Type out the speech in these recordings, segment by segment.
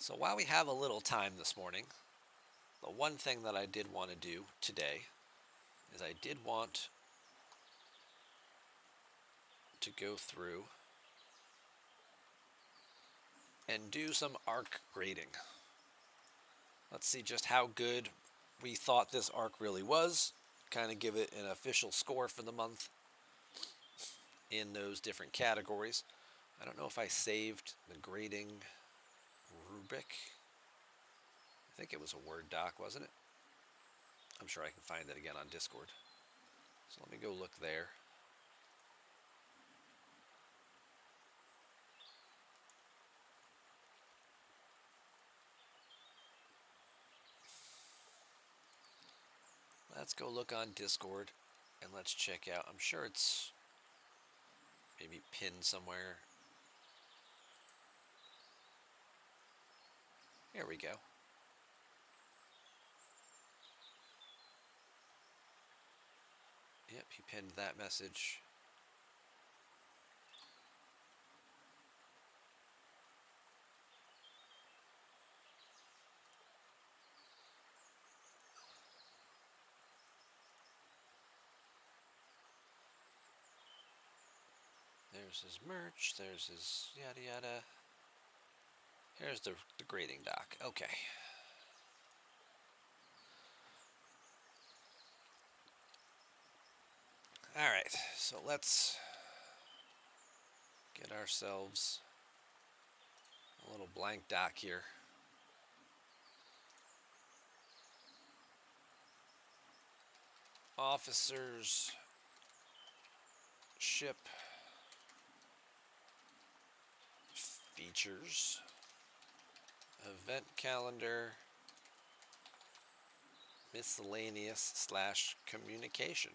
So while we have a little time this morning, the one thing that I did want to do today is I did want to go through and do some arc grading. Let's see just how good we thought this arc really was, kind of give it an official score for the month in those different categories. I don't know if I saved the grading rubric. I think it was a Word doc, wasn't it? I'm sure I can find it again on Discord. So let me go look there. Let's go look on Discord and let's check out. I'm sure it's maybe pinned somewhere. Here we go. Yep, he pinned that message. There's his merch, there's his yada yada. Here's the grading doc. Okay. Alright, so let's get ourselves a little blank doc here. Officers, ship, features, event calendar, miscellaneous / communication.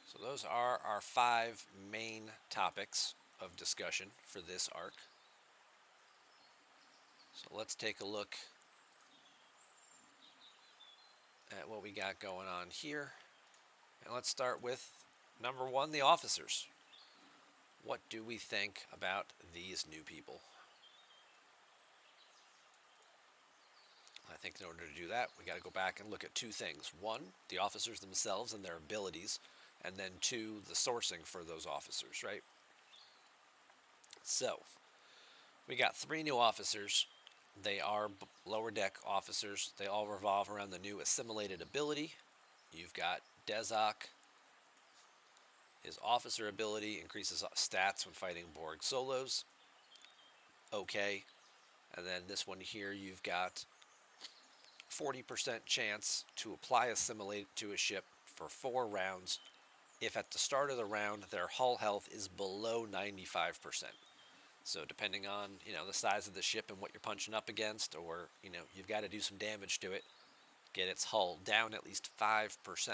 So those are our 5 main topics of discussion for this arc. So let's take a look at what we got going on here. And let's start with number 1, the officers. What do we think about these new people? I think in order to do that, we got to go back and look at 2 things. 1, the officers themselves and their abilities, and then 2, the sourcing for those officers, right? So, we got 3 new officers. They are lower deck officers. They all revolve around the new assimilated ability. You've got Dezok. His officer ability increases stats when fighting Borg solos. Okay. And then this one here, you've got 40% chance to apply assimilate to a ship for 4 rounds if at the start of the round their hull health is below 95%. So depending on, the size of the ship and what you're punching up against, or, you've got to do some damage to it, get its hull down at least 5%.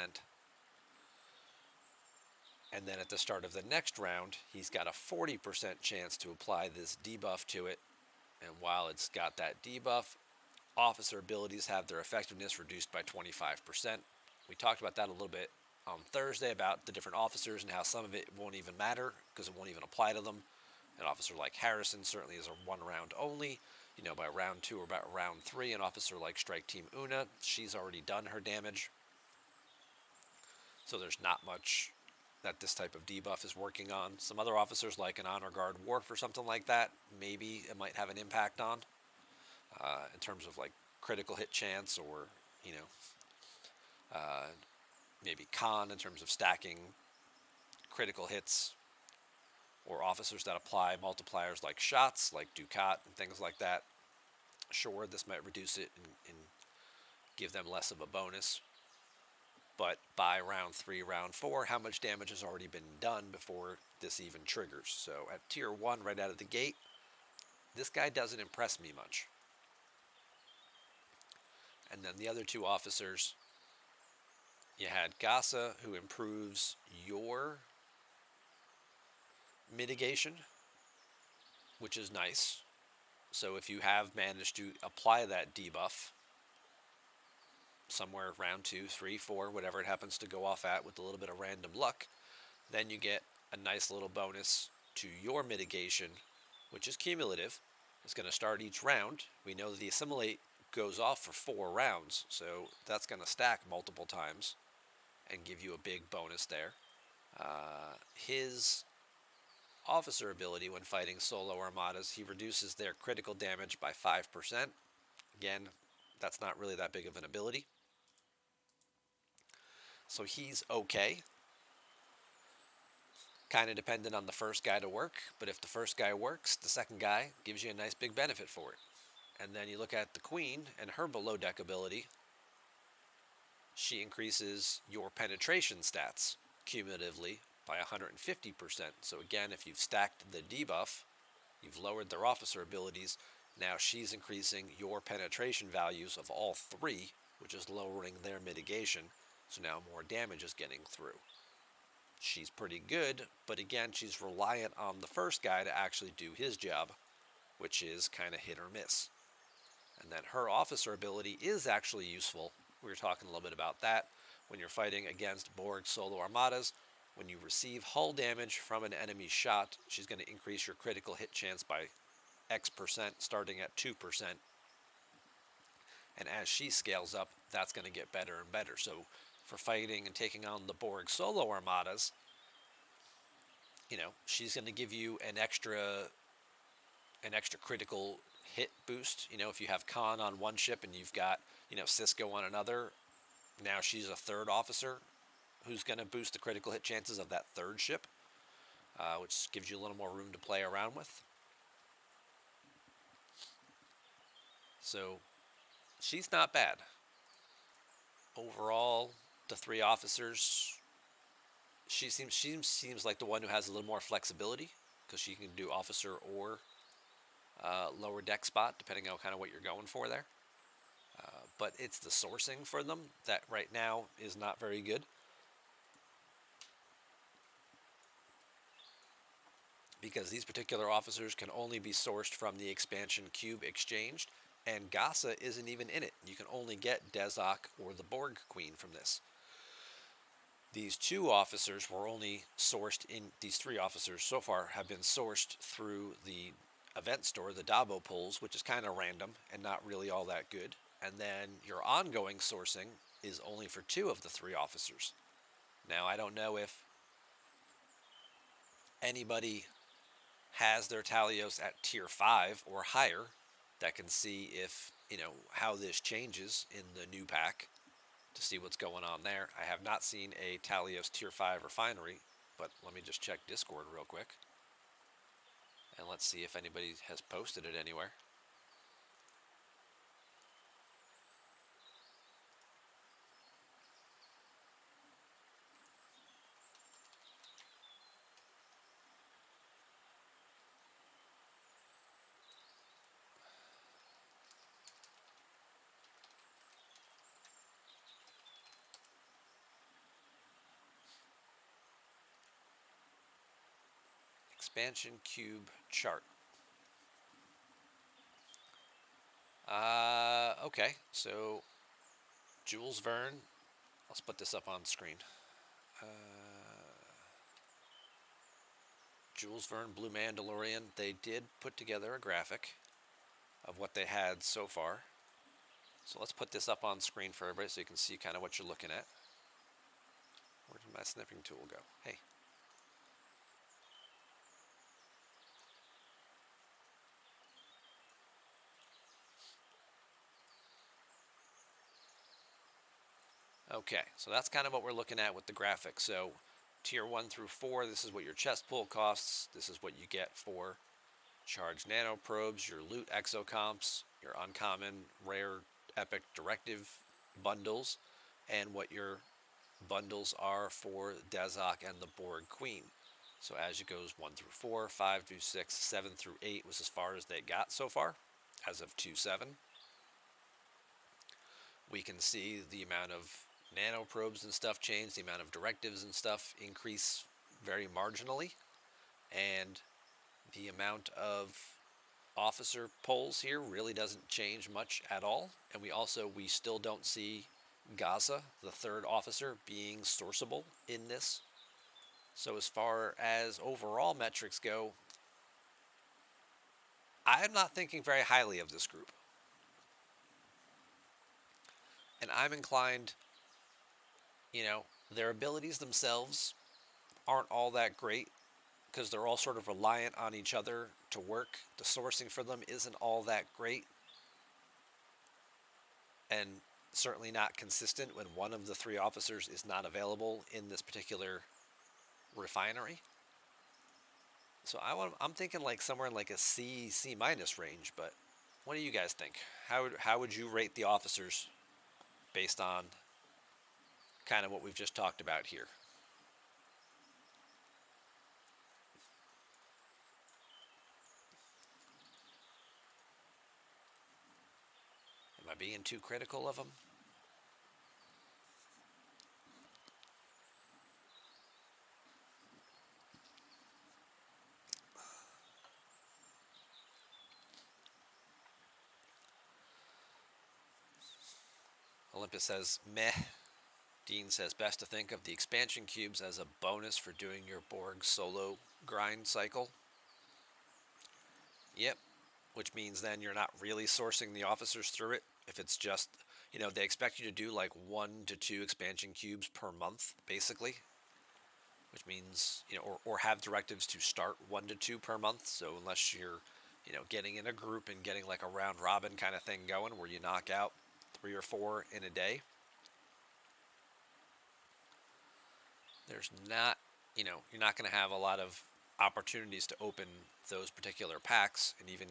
And then at the start of the next round, he's got a 40% chance to apply this debuff to it. And while it's got that debuff, officer abilities have their effectiveness reduced by 25%. We talked about that a little bit on Thursday about the different officers and how some of it won't even matter because it won't even apply to them. An officer like Harrison certainly is a 1 round only. By round 2 or about round 3, an officer like Strike Team Una, she's already done her damage. So there's not much that this type of debuff is working on. Some other officers like an Honor Guard Warp or something like that, maybe it might have an impact on in terms of like critical hit chance or, maybe con in terms of stacking critical hits, or officers that apply multipliers like shots, like Ducat and things like that. Sure, this might reduce it and give them less of a bonus. But by round 3, round 4, how much damage has already been done before this even triggers? So at tier 1, right out of the gate, this guy doesn't impress me much. And then the other 2 officers, you had Gasa, who improves your mitigation, which is nice. So if you have managed to apply that debuff somewhere round 2, 3, 4, whatever it happens to go off at with a little bit of random luck, then you get a nice little bonus to your mitigation, which is cumulative. is going to start each round. We know that the assimilate goes off for 4 rounds, so that's going to stack multiple times and give you a big bonus there. His officer ability when fighting solo armadas, he reduces their critical damage by 5%. Again, that's not really that big of an ability. So he's okay. Kind of dependent on the first guy to work, but if the first guy works, the second guy gives you a nice big benefit for it. And then you look at the Queen and her below deck ability. She increases your penetration stats cumulatively by 150%. So again, if you've stacked the debuff, you've lowered their officer abilities, now she's increasing your penetration values of all 3, which is lowering their mitigation. So now more damage is getting through. She's pretty good, but again, she's reliant on the first guy to actually do his job, which is kind of hit or miss. And then her officer ability is actually useful. We were talking a little bit about that. When you're fighting against Borg solo armadas, when you receive hull damage from an enemy shot, she's going to increase your critical hit chance by X%, starting at 2%. And as she scales up, that's going to get better and better. So for fighting and taking on the Borg solo armadas, she's going to give you an extra critical hit boost. If you have Khan on one ship and you've got, Cisco on another, now she's a third officer who's going to boost the critical hit chances of that third ship, which gives you a little more room to play around with. So she's not bad. Overall, the 3 officers, she seems like the one who has a little more flexibility, because she can do officer or lower deck spot, depending on kind of what you're going for there. But it's the sourcing for them that right now is not very good. Because these particular officers can only be sourced from the expansion cube exchanged, and Gasa isn't even in it. You can only get Dezok or the Borg Queen from this. These 2 officers were only sourced in, these 3 officers so far have been sourced through the event store, the Dabo pulls, which is kind of random and not really all that good. And then your ongoing sourcing is only for 2 of the 3 officers. Now, I don't know if anybody has their Talios at tier 5 or higher that can see if, how this changes in the new pack to see what's going on there. I have not seen a Talios tier 5 refinery, but let me just check Discord real quick. And let's see if anybody has posted it anywhere. Expansion cube chart. Okay, so Jules Verne, let's put this up on screen. Jules Verne, Blue Mandalorian, they did put together a graphic of what they had so far. So let's put this up on screen for everybody so you can see kind of what you're looking at. Where did my snipping tool go? Hey. Okay, so that's kind of what we're looking at with the graphics. So tier 1 through 4, this is what your chest pull costs. This is what you get for charged nanoprobes, your loot exocomps, your uncommon, rare, epic, directive bundles, and what your bundles are for Dezok and the Borg Queen. So as it goes 1 through 4, 5 through 6, 7 through 8 was as far as they got so far, as of 2.7. We can see the amount of nanoprobes and stuff change, the amount of directives and stuff increase very marginally, and the amount of officer polls here really doesn't change much at all. And we still don't see Gaza, the 3rd officer, being sourceable in this. So as far as overall metrics go, I'm not thinking very highly of this group. And I'm inclined, you know, their abilities themselves aren't all that great because they're all sort of reliant on each other to work. The sourcing for them isn't all that great, and certainly not consistent when one of the three officers is not available in this particular refinery. So I'm thinking like somewhere in like a C minus range. But what do you guys think? How would you rate the officers based on kind of what we've just talked about here? Am I being too critical of them? Olympus says meh. Dean says best to think of the expansion cubes as a bonus for doing your Borg solo grind cycle. Yep, which means then you're not really sourcing the officers through it. If it's just, they expect you to do like 1 to 2 expansion cubes per month, basically, which means, or have directives to start 1 to 2 per month. So unless you're, getting in a group and getting like a round robin kind of thing going where you knock out 3 or 4 in a day, there's not, you're not going to have a lot of opportunities to open those particular packs and even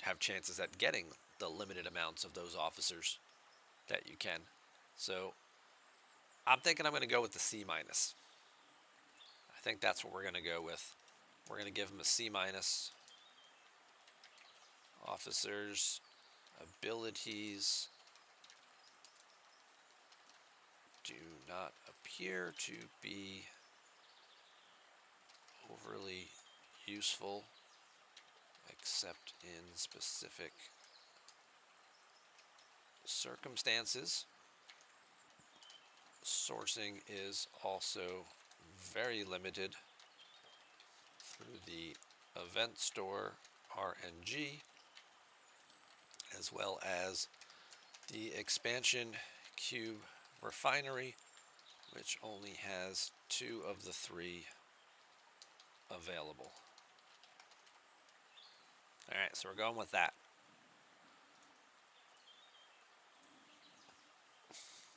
have chances at getting the limited amounts of those officers that you can. So I'm thinking I'm going to go with the C minus. I think that's what we're going to go with. We're going to give them a C minus. Officers, abilities do not appear to be overly useful except in specific circumstances. Sourcing is also very limited through the event store RNG, as well as the expansion cube refinery, which only has 2 of the 3 available. All right, so we're going with that.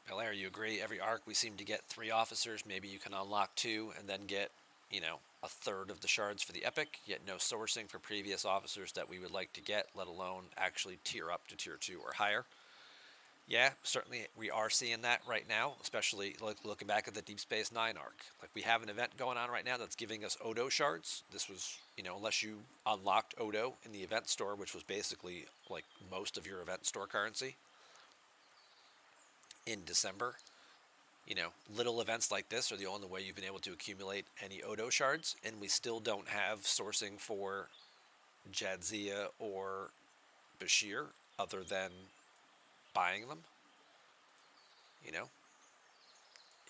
Belair, you agree? Every arc we seem to get 3 officers. Maybe you can unlock 2 and then get, a third of the shards for the epic, yet no sourcing for previous officers that we would like to get, let alone actually tier up to tier 2 or higher. Yeah, certainly we are seeing that right now, especially looking back at the Deep Space Nine arc. Like, we have an event going on right now that's giving us Odo shards. This was, unless you unlocked Odo in the event store, which was basically like most of your event store currency in December. Little events like this are the only way you've been able to accumulate any Odo shards, and we still don't have sourcing for Jadzia or Bashir other than buying them.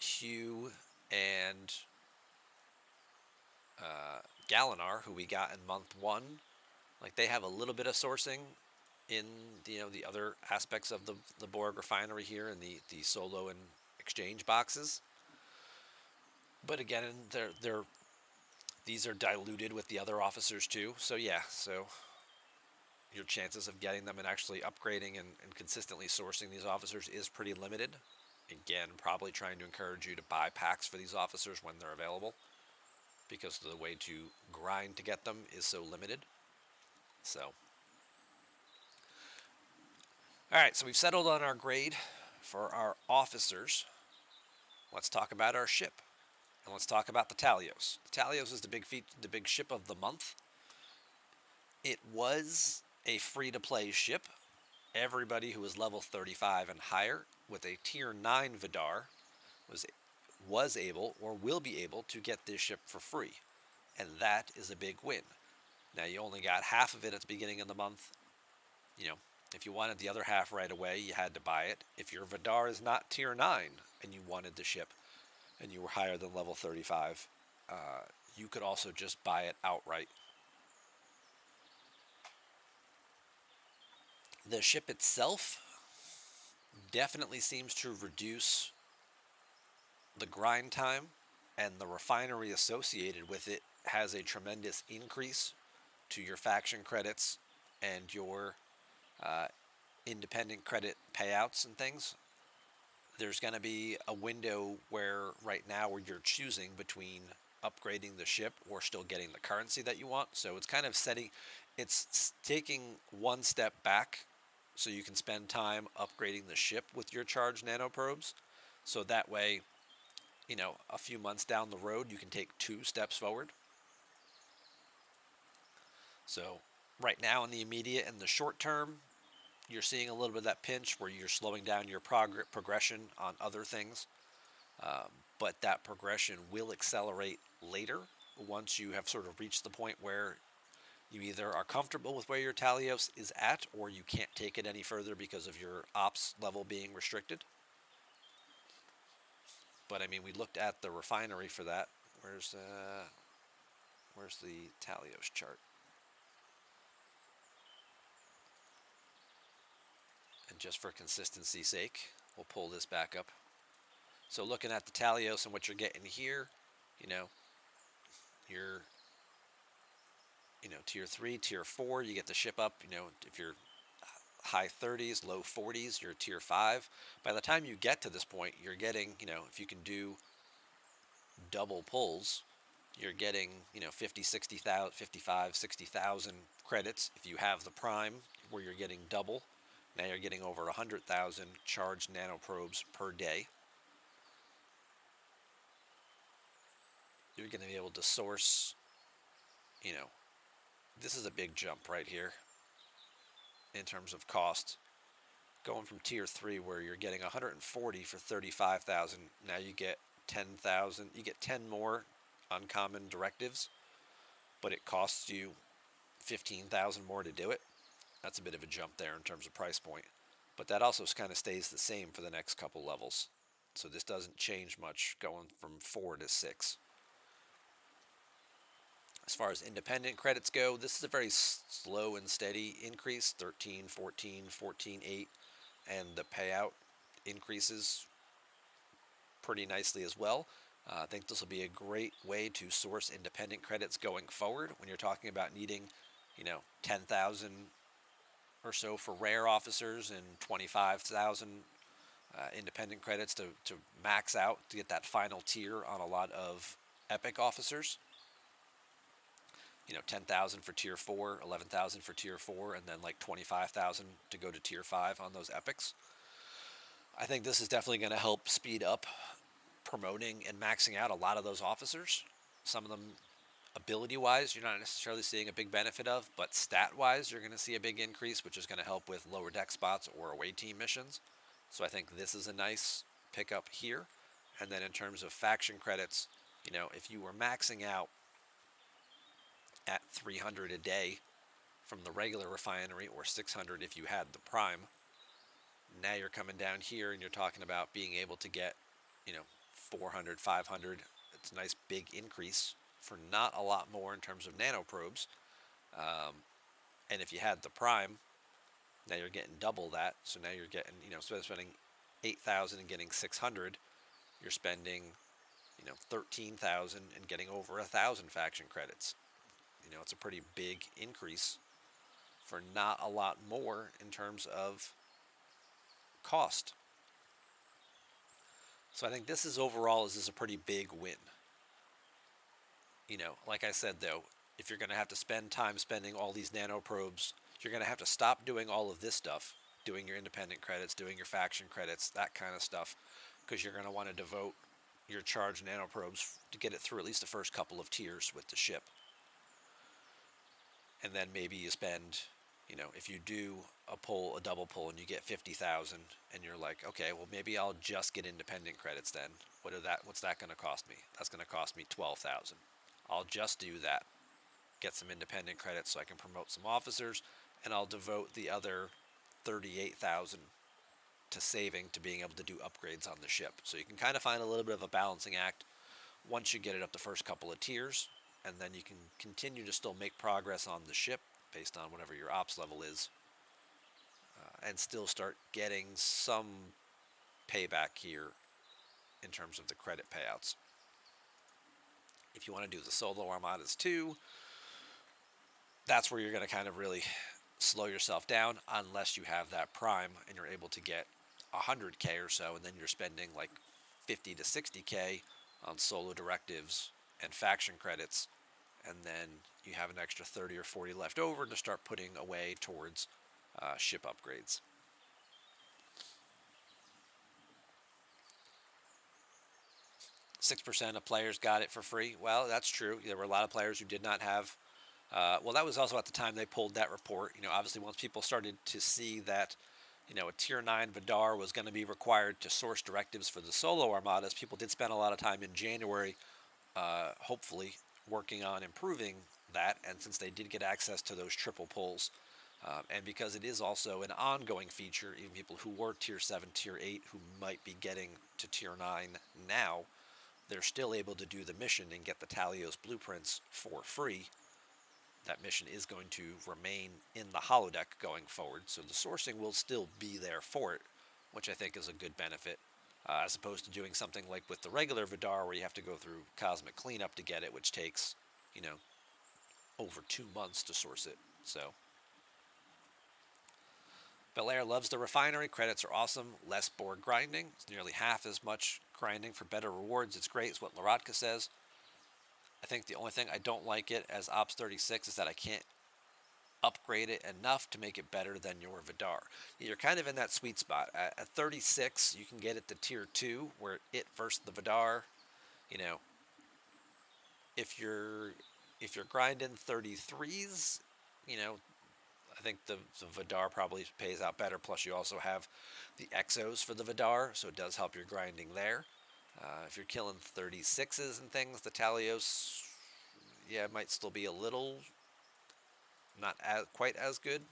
Hugh and Galinar, who we got in month 1, like, they have a little bit of sourcing in the other aspects of the Borg refinery here in the solo and exchange boxes. But again, these are diluted with the other officers too. So yeah, so your chances of getting them and actually upgrading and consistently sourcing these officers is pretty limited. Again, probably trying to encourage you to buy packs for these officers when they're available, because the way to grind to get them is so limited. So, all right, so we've settled on our grade for our officers. Let's talk about our ship, and let's talk about the Talios. The Talios is the big ship of the month. It was a free-to-play ship. Everybody who was level 35 and higher with a tier 9 Vidar was able or will be able to get this ship for free, and that is a big win. Now, you only got half of it at the beginning of the month. If you wanted the other half right away, you had to buy it. If your Vidar is not tier 9 and you wanted the ship and you were higher than level 35, you could also just buy it outright. The ship itself definitely seems to reduce the grind time, and the refinery associated with it has a tremendous increase to your faction credits and your uh, independent credit payouts and things. There's going to be a window where right now where you're choosing between upgrading the ship or still getting the currency that you want. So it's kind of it's taking one step back so you can spend time upgrading the ship with your charged nanoprobes. So that way, a few months down the road, you can take two steps forward. So right now in the immediate and the short term, you're seeing a little bit of that pinch where you're slowing down your progression on other things. Um, but that progression will accelerate later once you have sort of reached the point where you either are comfortable with where your Talios is at or you can't take it any further because of your ops level being restricted. But I mean, we looked at the refinery for that. Where's the Talios chart? And just for consistency's sake, we'll pull this back up. So looking at the Talios and what you're getting here, you know, you're tier 3, tier 4, you get the ship up, if you're high 30s, low 40s, you're tier 5. By the time you get to this point, you're getting, if you can do double pulls, you're getting, 50, 60,000, 55, 60,000 credits. If you have the prime where you're getting double, now you're getting over 100,000 charged nanoprobes per day. You're going to be able to source, this is a big jump right here in terms of cost. Going from tier 3 where you're getting 140 for 35,000, now you get 10,000. You get 10 more uncommon directives, but it costs you 15,000 more to do it. That's a bit of a jump there in terms of price point. But that also kind of stays the same for the next couple levels. So this doesn't change much going from 4 to 6. As far as independent credits go, this is a very slow and steady increase, 13, 14, 14, 8, and the payout increases pretty nicely as well. I think this will be a great way to source independent credits going forward when you're talking about needing, 10,000 or so for rare officers and 25,000 independent credits to max out to get that final tier on a lot of epic officers. 10,000 for tier 4, 11,000 for tier 4, and then like 25,000 to go to tier 5 on those epics. I think this is definitely going to help speed up promoting and maxing out a lot of those officers. Some of them, ability-wise, you're not necessarily seeing a big benefit of, but stat-wise, you're going to see a big increase, which is going to help with lower deck spots or away team missions. So I think this is a nice pickup here. And then in terms of faction credits, if you were maxing out at 300 a day from the regular refinery or 600 if you had the prime, now you're coming down here and you're talking about being able to get 400, 500. It's a nice big increase for not a lot more in terms of nanoprobes. And if you had the prime, now you're getting double that. So now you're getting, instead of spending 8,000 and getting 600, you're spending 13,000 and getting over 1,000 faction credits. It's a pretty big increase for not a lot more in terms of cost. So I think this is a pretty big win. Like I said though, if you're going to have to spend time spending all these nanoprobes, you're going to have to stop doing all of this stuff, doing your independent credits, doing your faction credits, that kind of stuff, because you're going to want to devote your charged nanoprobes to get it through at least the first couple of tiers with the ship. And then maybe you spend, if you do a double pull and you get 50,000 and you're like, okay, well maybe I'll just get independent credits then. What's that going to cost me? That's going to cost me 12,000. I'll just do that. Get some independent credits so I can promote some officers, and I'll devote the other 38,000 to saving to being able to do upgrades on the ship. So you can kind of find a little bit of a balancing act once you get it up the first couple of tiers, and then you can continue to still make progress on the ship based on whatever your ops level is and still start getting some payback here in terms of the credit payouts. If you want to do the solo armadas too, that's where you're going to kind of really slow yourself down unless you have that prime and you're able to get 100K or so, and then you're spending like 50 to 60K on solo directives and faction credits, and then you have an extra 30 or 40 left over to start putting away towards ship upgrades. 6% of players got it for free. Well, that's true. There were a lot of players who did not have. Well, that was also at the time they pulled that report. Obviously, once people started to see that, a Tier 9 Vidar was going to be required to source directives for the solo armadas, people did spend a lot of time in January, hopefully, working on improving that. And since they did get access to those triple pulls, and because it is also an ongoing feature, even people who were Tier 7, Tier 8, who might be getting to Tier 9 now, they're still able to do the mission and get the Talios blueprints for free. That mission is going to remain in the holodeck going forward, so the sourcing will still be there for it, which I think is a good benefit, as opposed to doing something like with the regular Vidar where you have to go through cosmic cleanup to get it, which takes, over 2 months to source it. So Belair loves the refinery. Credits are awesome. Less Borg grinding. It's nearly half as much grinding for better rewards. It's great, is what Larotka says. I think the only thing I don't like it as Ops 36 is that I can't upgrade it enough to make it better than your Vidar. You're kind of in that sweet spot. At 36, you can get it to Tier 2, where it versus the Vidar. If you're grinding 33s, I think the Vidar probably pays out better. Plus, you also have the Exos for the Vidar, so it does help your grinding there. If you're killing 36s and things, the Talios, it might still be a little not quite as good.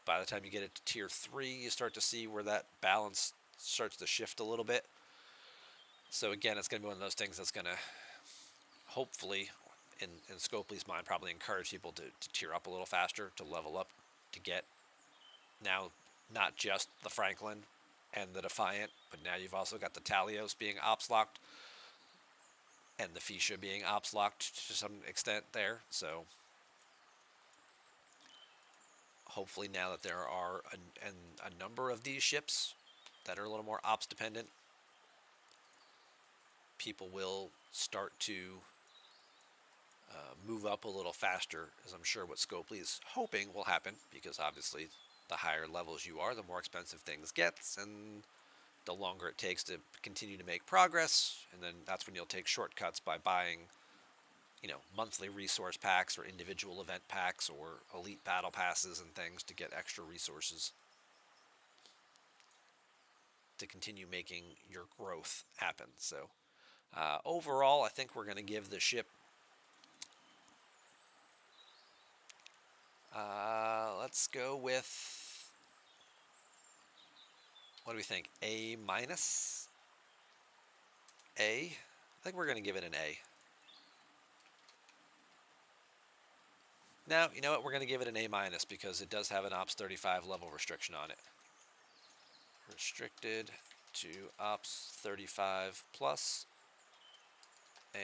By the time you get it to Tier 3, you start to see where that balance starts to shift a little bit. So again, it's going to be one of those things that's going to hopefully, in Scopely's mind, probably encourage people to tier up a little faster, to level up, to get now not just the Franklin and the Defiant, but now you've also got the Talios being ops locked and the Fuchsia being ops locked to some extent there. So hopefully now that there are a number of these ships that are a little more ops dependent, people will start to move up a little faster, as I'm sure what Scopely is hoping will happen, because obviously the higher levels you are, the more expensive things get, and the longer it takes to continue to make progress, and then that's when you'll take shortcuts by buying, monthly resource packs or individual event packs or elite battle passes and things to get extra resources to continue making your growth happen. So overall, I think we're going to give the ship, let's go with, what do we think, A minus? A? I think we're going to give it an A. Now, you know what, we're going to give it an A minus because it does have an Ops 35 level restriction on it. Restricted to Ops 35 plus, and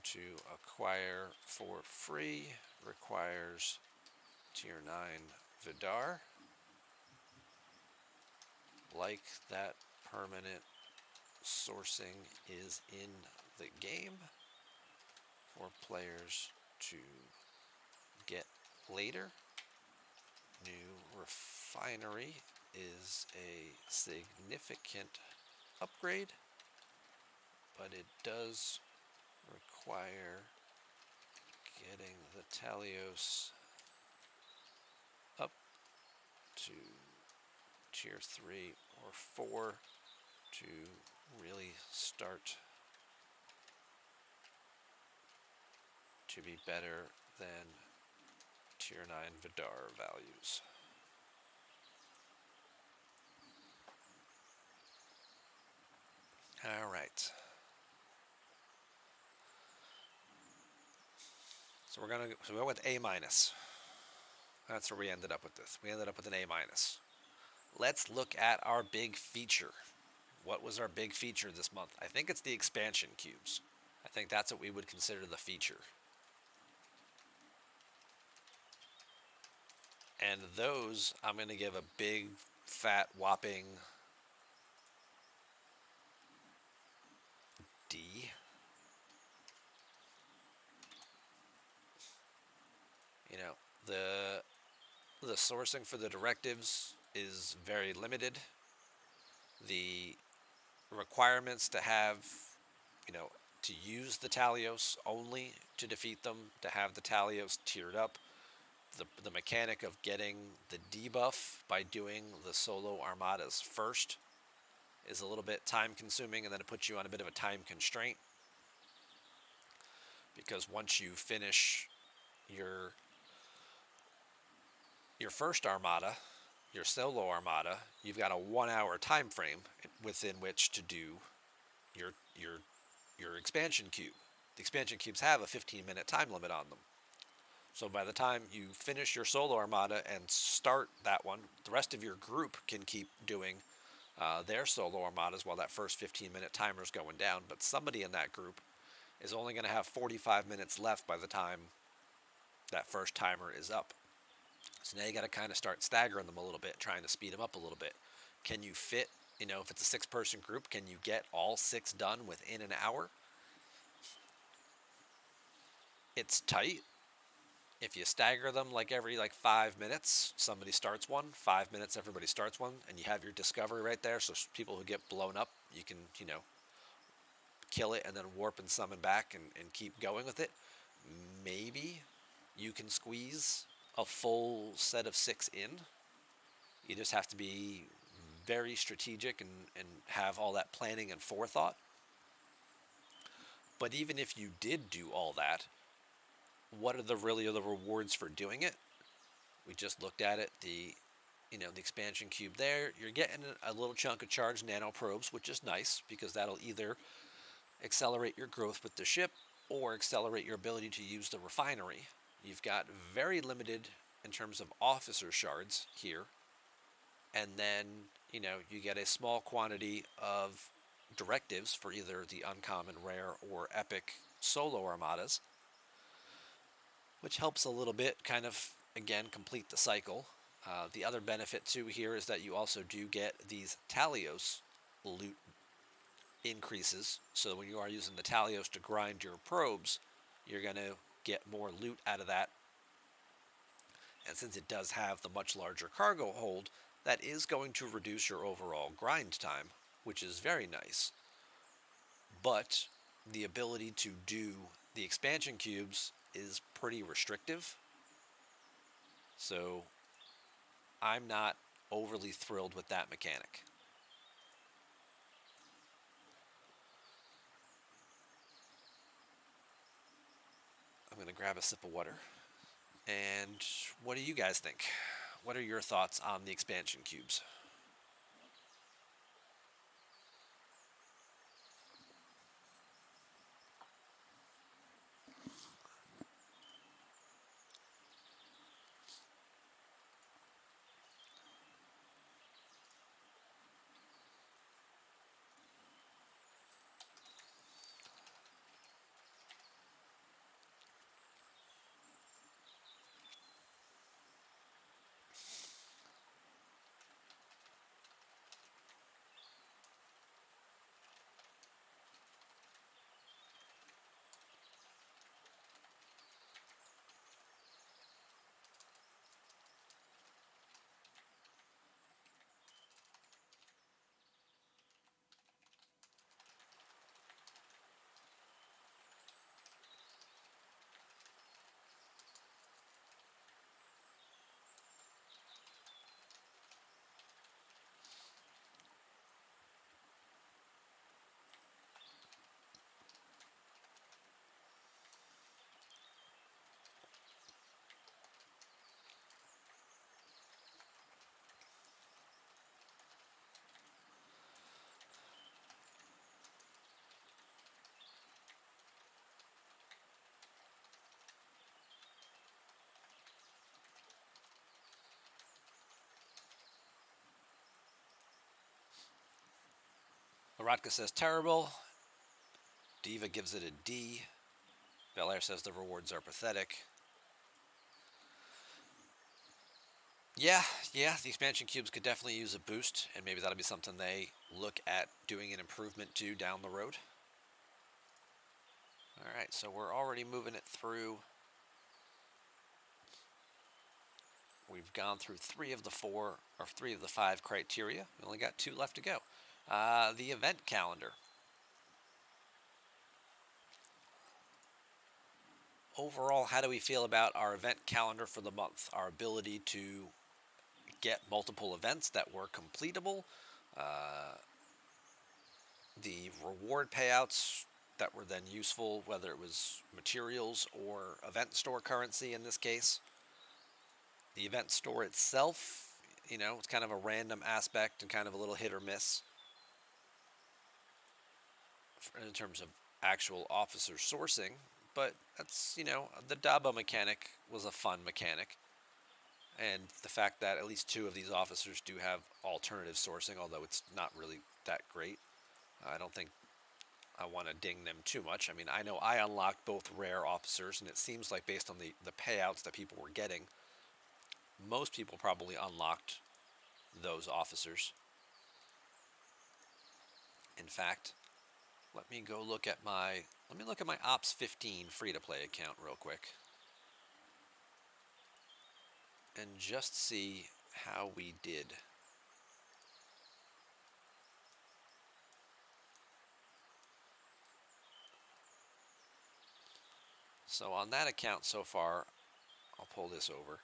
to acquire for free requires Tier 9 Vidar. Like that permanent sourcing is in the game for players to get later. New refinery is a significant upgrade, but it does require getting the Talios up to Tier 3 or 4 to really start to be better than Tier 9 Vidar values. All right. So we went with A minus. That's where we ended up with this. We ended up with an A minus. Let's look at our big feature. What was our big feature this month? I think it's the expansion cubes. I think that's what we would consider the feature. And those, I'm going to give a big, fat, whopping D. You know, the sourcing for the directives is very limited. The requirements to have, to use the Talios only to defeat them, to have the Talios tiered up, the mechanic of getting the debuff by doing the solo armadas first is a little bit time consuming, and then it puts you on a bit of a time constraint, because once you finish your first armada, your solo armada, you've got a 1 hour time frame within which to do your expansion cube. The expansion cubes have a 15-minute time limit on them. So by the time you finish your solo armada and start that one, the rest of your group can keep doing their solo armadas while that first 15-minute timer is going down. But somebody in that group is only going to have 45 minutes left by the time that first timer is up. So now you got to kind of start staggering them a little bit, trying to speed them up a little bit. Can you fit, if it's a 6-person group, can you get all 6 done within an hour? It's tight. If you stagger them every 5 minutes, somebody starts one, 5 minutes, everybody starts one, and you have your discovery right there. So people who get blown up, you can, kill it and then warp and summon back and keep going with it. Maybe you can squeeze a full set of 6 in. You just have to be very strategic and have all that planning and forethought. But even if you did do all that, what are the rewards for doing it? We just looked at it. The expansion cube there, you're getting a little chunk of charged nano probes, which is nice because that'll either accelerate your growth with the ship or accelerate your ability to use the refinery. You've got very limited in terms of officer shards here. And then, you get a small quantity of directives for either the uncommon, rare, or epic solo armadas, which helps a little bit kind of, again, complete the cycle. The other benefit, too, here is that you also do get these Talios loot increases. So when you are using the Talios to grind your probes, you're going to get more loot out of that. And since it does have the much larger cargo hold, that is going to reduce your overall grind time, which is very nice. But the ability to do the expansion cubes is pretty restrictive. So I'm not overly thrilled with that mechanic. I'm going to grab a sip of water. And what do you guys think? What are your thoughts on the expansion cubes? Rodka says terrible. Diva gives it a D. Belair says the rewards are pathetic. Yeah, the expansion cubes could definitely use a boost, and maybe that'll be something they look at doing an improvement to down the road. Alright, so we're already moving it through. We've gone through 3 of the 5 criteria. We only got 2 left to go. The event calendar. Overall, how do we feel about our event calendar for the month? Our ability to get multiple events that were completable, the reward payouts that were then useful, whether it was materials or event store currency in this case. The event store itself, it's kind of a random aspect and kind of a little hit or miss in terms of actual officer sourcing, but that's, the Dabo mechanic was a fun mechanic. And the fact that at least 2 of these officers do have alternative sourcing, although it's not really that great. I don't think I want to ding them too much. I mean, I know I unlocked both rare officers, and it seems like based on the payouts that people were getting, most people probably unlocked those officers. In fact, let me look at my Ops 15 free-to-play account real quick and just see how we did. So on that account so far, I'll pull this over.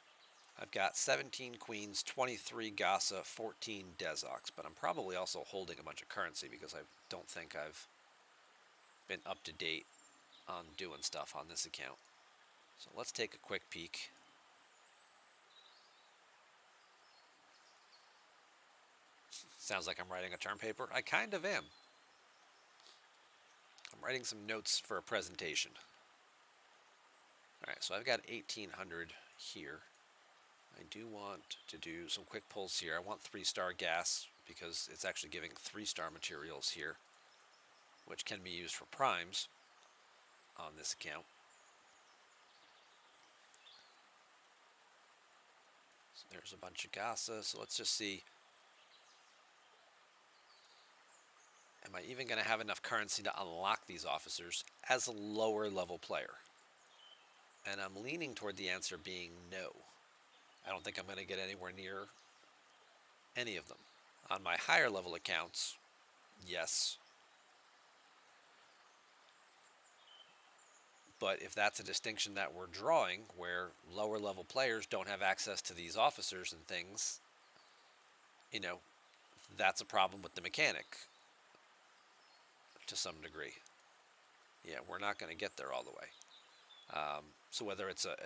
I've got 17 queens, 23 Gasa, 14 Dezox, but I'm probably also holding a bunch of currency because I don't think I've been up to date on doing stuff on this account. So let's take a quick peek. Sounds like I'm writing a term paper. I kind of am. I'm writing some notes for a presentation. Alright, so I've got 1800 here. I do want to do some quick pulls here. I want 3-star gas because it's actually giving 3-star materials here, which can be used for primes on this account. So there's a bunch of Gasa, so let's just see. Am I even going to have enough currency to unlock these officers as a lower level player? And I'm leaning toward the answer being no. I don't think I'm going to get anywhere near any of them. On my higher level accounts, yes. But if that's a distinction that we're drawing, where lower level players don't have access to these officers and things, that's a problem with the mechanic to some degree. Yeah, we're not going to get there all the way. So whether it's a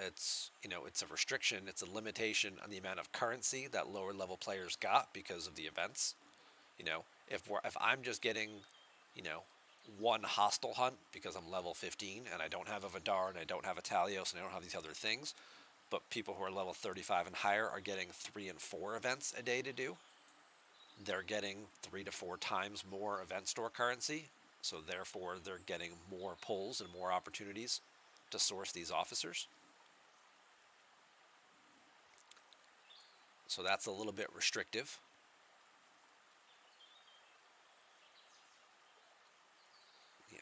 restriction, it's a limitation on the amount of currency that lower level players got because of the events. If I'm just getting, one hostile hunt because I'm level 15 and I don't have a Vidar and I don't have a Talios and I don't have these other things, but people who are level 35 and higher are getting 3 and 4 events a day to do. They're getting 3 to 4 times more event store currency, so therefore they're getting more pulls and more opportunities to source these officers. So that's a little bit restrictive. Yeah.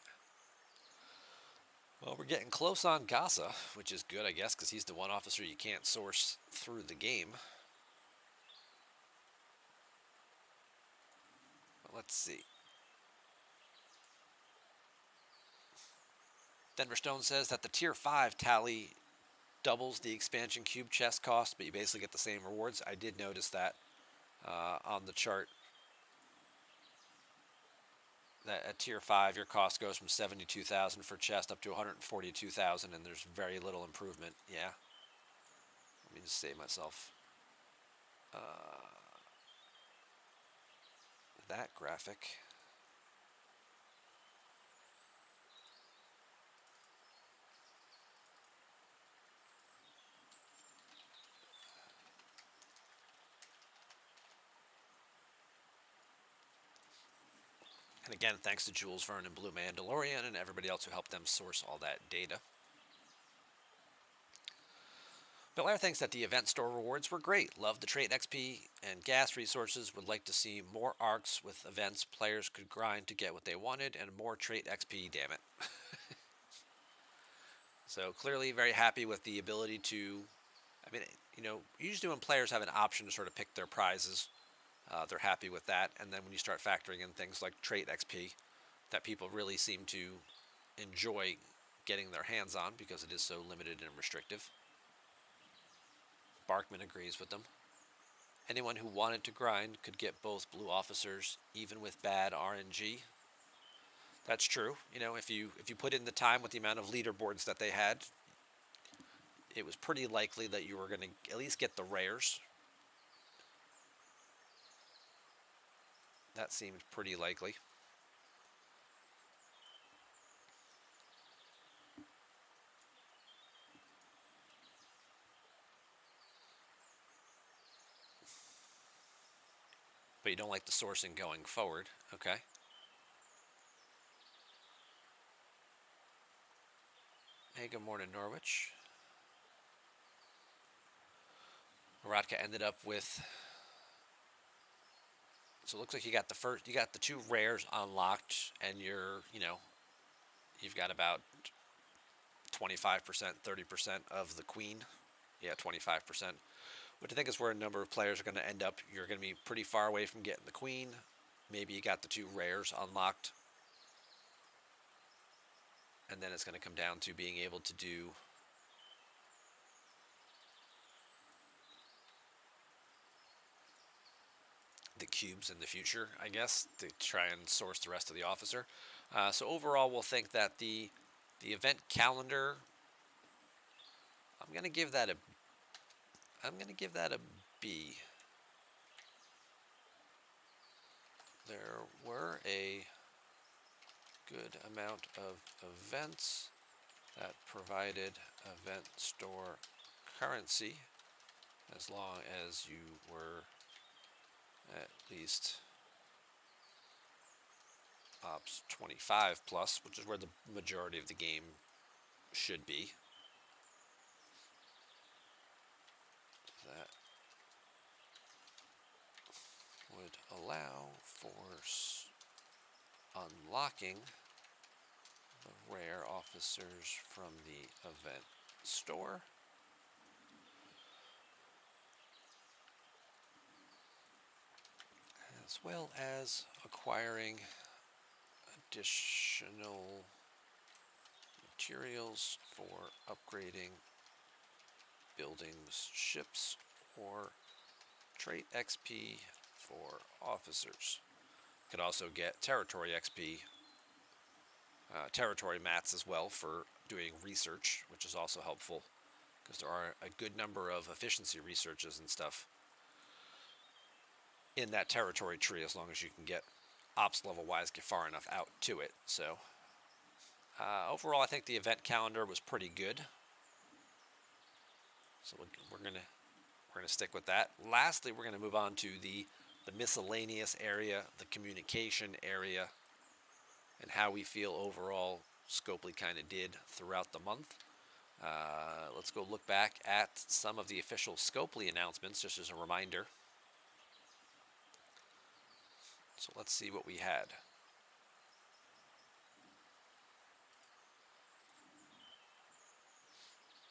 Well, we're getting close on Gasa, which is good, I guess, because he's the one officer you can't source through the game. But let's see. Denver Stone says that the tier 5 tally doubles the expansion cube chest cost, but you basically get the same rewards. I did notice that on the chart. That at tier 5, your cost goes from 72,000 for chest up to 142,000, and there's very little improvement. Yeah. Let me just save myself that graphic. And Again, thanks to Jules Verne and Blue Mandalorian and everybody else who helped them source all that data. Belair thinks that the event store rewards were great. Loved the trait XP and gas resources. Would like to see more arcs with events players could grind to get what they wanted and more trait XP, damn it. So clearly very happy with the ability to, I mean, usually when players have an option to sort of pick their prizes, they're happy with that. And then when you start factoring in things like trait XP that people really seem to enjoy getting their hands on because it is so limited and restrictive. Barkman agrees with them. Anyone who wanted to grind could get both blue officers, even with bad RNG. That's true. If you put in the time with the amount of leaderboards that they had, it was pretty likely that you were going to at least get the rares. That seemed pretty likely. But you don't like the sourcing going forward. Okay. Hey, good morning, Norwich. Maratka ended up with, so it looks like you got the two rares unlocked, and you've got about 25%, 30% of the queen. Yeah, 25%. Which I think is where a number of players are going to end up. You're going to be pretty far away from getting the queen. Maybe you got the two rares unlocked. And then it's going to come down to being able to do the cubes in the future, I guess, to try and source the rest of the officer. So overall, we'll think that the event calendar, I'm going to give that a B. There were a good amount of events that provided event store currency as long as you were at least Ops 25 plus, which is where the majority of the game should be. That would allow for unlocking the rare officers from the event store. As well as acquiring additional materials for upgrading buildings, ships, or trait XP for officers. Could also get territory XP, territory mats as well for doing research, which is also helpful because there are a good number of efficiency researches and stuff in that territory tree as long as you can get ops level wise, get far enough out to it. So overall, I think the event calendar was pretty good. So we're gonna stick with that. Lastly, we're gonna move on to the miscellaneous area, the communication area, and how we feel overall Scopely kind of did throughout the month. Let's go look back at some of the official Scopely announcements, just as a reminder. So let's see what we had.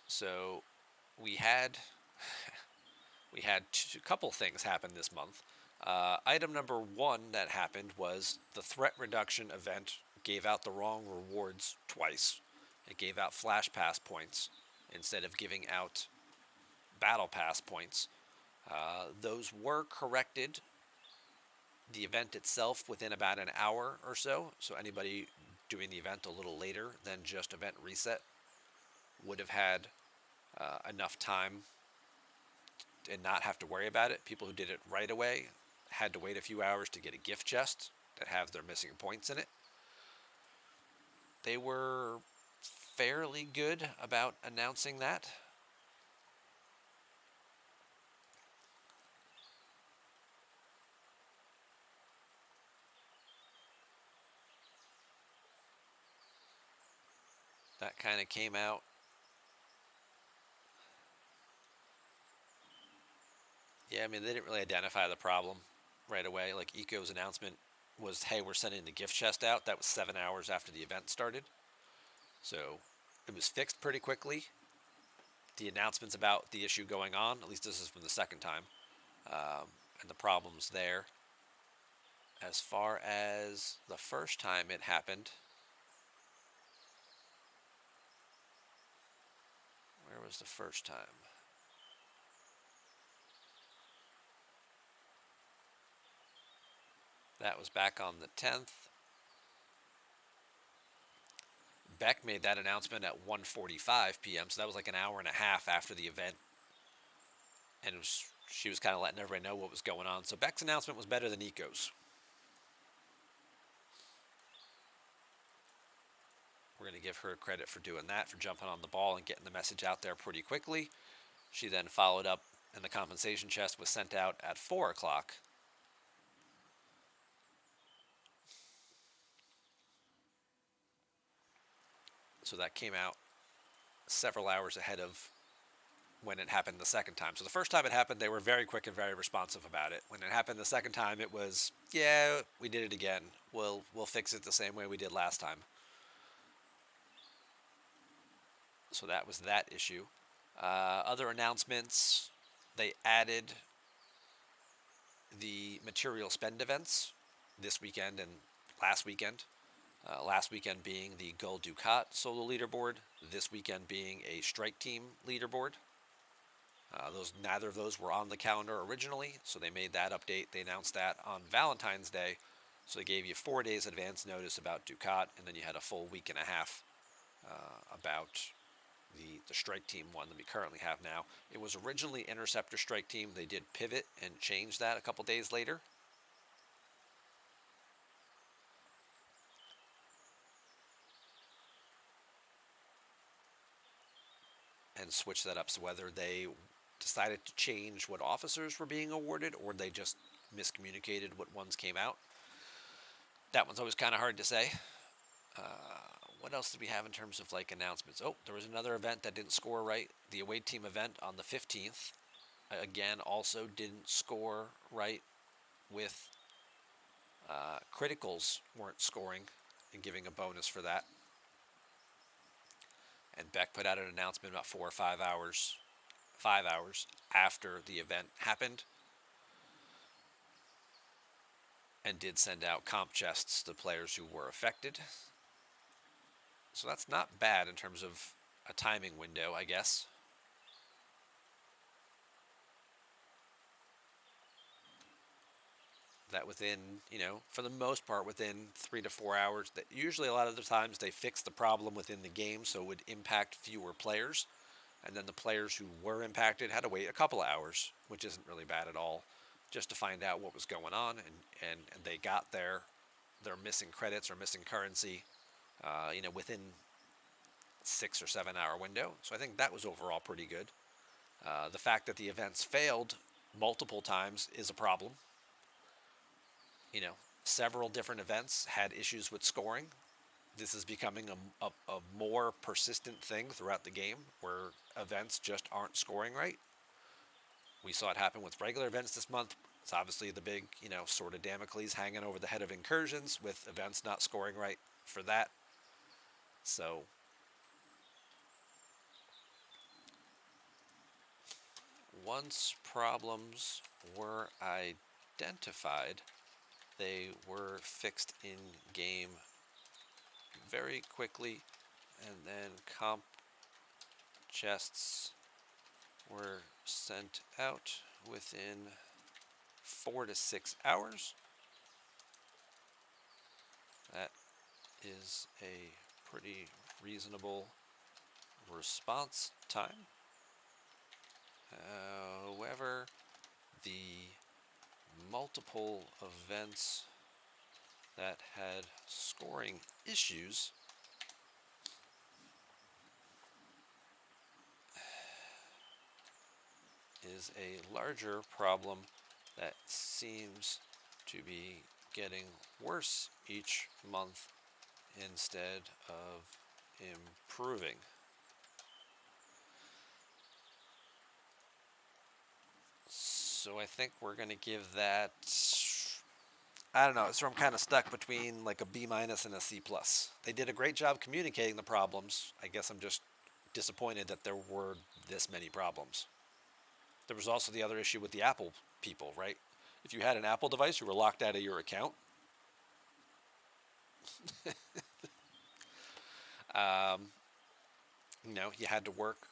So we had a couple things happen this month. Item number one that happened was the threat reduction event gave out the wrong rewards twice. It gave out flash pass points instead of giving out battle pass points. Those were corrected, the event itself, within about an hour or so. So anybody doing the event a little later than just event reset would have had enough time and not have to worry about it. People who did it right away had to wait a few hours to get a gift chest that have their missing points in it. They were fairly good about announcing that. That kind of came out. Yeah, I mean, they didn't really identify the problem right away. Like Eco's announcement was, hey, we're sending the gift chest out. That was 7 hours after the event started. So it was fixed pretty quickly. The announcements about the issue going on, at least this is from the second time, and the problems there. As far as the first time it happened, where was the first time? That was back on the 10th. Beck made that announcement at 1:45 p.m., so that was like an hour and a half after the event. And she was kind of letting everybody know what was going on. So Beck's announcement was better than Eco's. We're going to give her credit for doing that, for jumping on the ball and getting the message out there pretty quickly. She then followed up, and the compensation chest was sent out at 4 o'clock. So that came out several hours ahead of when it happened the second time. So the first time it happened, they were very quick and very responsive about it. When it happened the second time, it was, yeah, we did it again. We'll fix it the same way we did last time. So that was that issue. Other announcements, they added the material spend events this weekend and last weekend. Last weekend being the Gold Ducat solo leaderboard, this weekend being a strike team leaderboard. Neither of those were on the calendar originally, so they made that update. They announced that on Valentine's Day, so they gave you 4 days advance notice about Ducat, and then you had a full week and a half about the strike team one that we currently have now. It was originally Interceptor strike team. They did pivot and change that a couple days later. And switch that up. So whether they decided to change what officers were being awarded or they just miscommunicated what ones came out, that one's always kind of hard to say. What else did we have in terms of like announcements? Oh, there was another event that didn't score right. The away team event on the 15th, again, also didn't score right with criticals weren't scoring and giving a bonus for that. And Beck put out an announcement about 4 or 5 hours, 5 hours after the event happened, and did send out comp chests to players who were affected. So that's not bad in terms of a timing window, I guess. That within, for the most part, within 3 to 4 hours, that usually a lot of the times they fix the problem within the game, so it would impact fewer players. And then the players who were impacted had to wait a couple of hours, which isn't really bad at all, just to find out what was going on. And they got their missing credits or missing currency, within 6 or 7 hour window. So I think that was overall pretty good. The fact that the events failed multiple times is a problem. Several different events had issues with scoring. This is becoming a more persistent thing throughout the game where events just aren't scoring right. We saw it happen with regular events this month. It's obviously the big, sort of Damocles hanging over the head of incursions with events not scoring right for that. So once problems were identified, they were fixed in game very quickly, and then comp chests were sent out within 4 to 6 hours. That is a pretty reasonable response time. However, the multiple events that had scoring issues is a larger problem that seems to be getting worse each month instead of improving. So I think we're going to give that, I don't know, so I'm kind of stuck between like a B minus and a C plus. They did a great job communicating the problems. I guess I'm just disappointed that there were this many problems. There was also the other issue with the Apple people, right? If you had an Apple device, you were locked out of your account. Um, you had to work.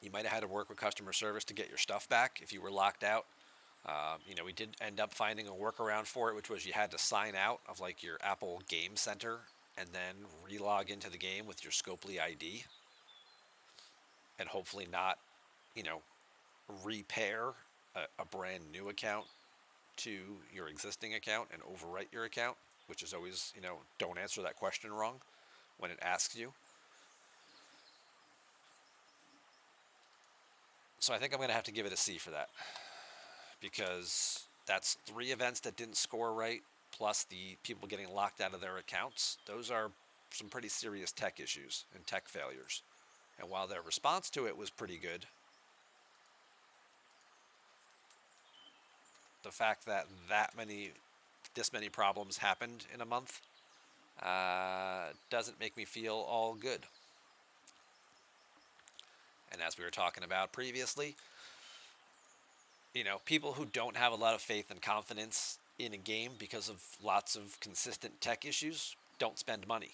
You might have had to work with customer service to get your stuff back if you were locked out. We did end up finding a workaround for it, which was you had to sign out of like your Apple Game Center and then relog into the game with your Scopely ID, and hopefully not, you know, repair a brand new account to your existing account and overwrite your account, which is always, don't answer that question wrong when it asks you. So I think I'm going to have to give it a C for that, because that's 3 events that didn't score right, plus the people getting locked out of their accounts. Those are some pretty serious tech issues and tech failures. And while their response to it was pretty good, the fact that this many problems happened in a month doesn't make me feel all good. And as we were talking about previously, people who don't have a lot of faith and confidence in a game because of lots of consistent tech issues don't spend money.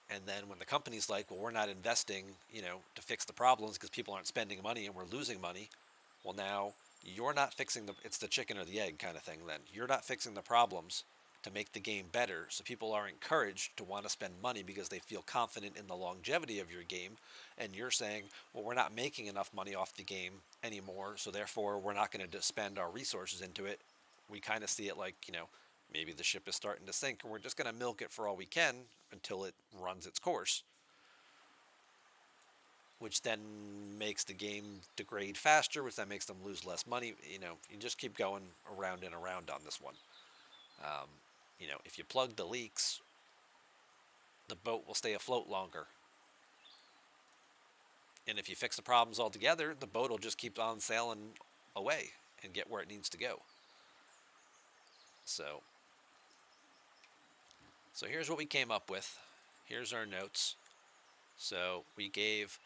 And then when the company's like, well, we're not investing, to fix the problems because people aren't spending money and we're losing money. Well, now you're not fixing it's the chicken or the egg kind of thing then. You're not fixing the problems to make the game better, so people are encouraged to want to spend money because they feel confident in the longevity of your game. And you're saying, well, we're not making enough money off the game anymore, so therefore we're not going to spend our resources into it. We kind of see it like, maybe the ship is starting to sink and we're just going to milk it for all we can until it runs its course, which then makes the game degrade faster, which then makes them lose less money. You just keep going around and around on this one. Um, if you plug the leaks, the boat will stay afloat longer. And if you fix the problems altogether, the boat will just keep on sailing away and get where it needs to go. So here's what we came up with. Here's our notes. So we gave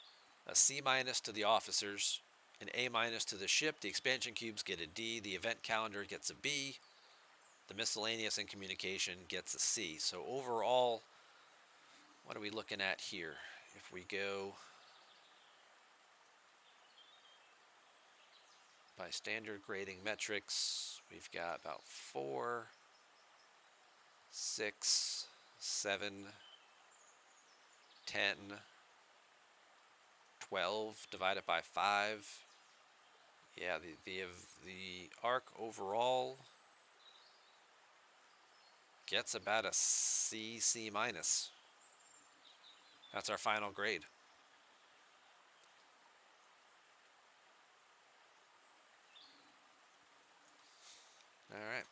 a C minus to the officers, an A minus to the ship. The expansion cubes get a D. The event calendar gets a B. The miscellaneous and communication gets a C. So overall, what are we looking at here? If we go by standard grading metrics, we've got about 4, 6, 7, 10, 12 divided by 5. Yeah, the arc overall gets about a C, C minus. That's our final grade. All right.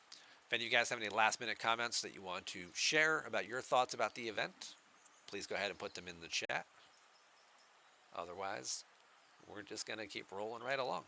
If any of you guys have any last minute comments that you want to share about your thoughts about the event, please go ahead and put them in the chat. Otherwise, we're just going to keep rolling right along.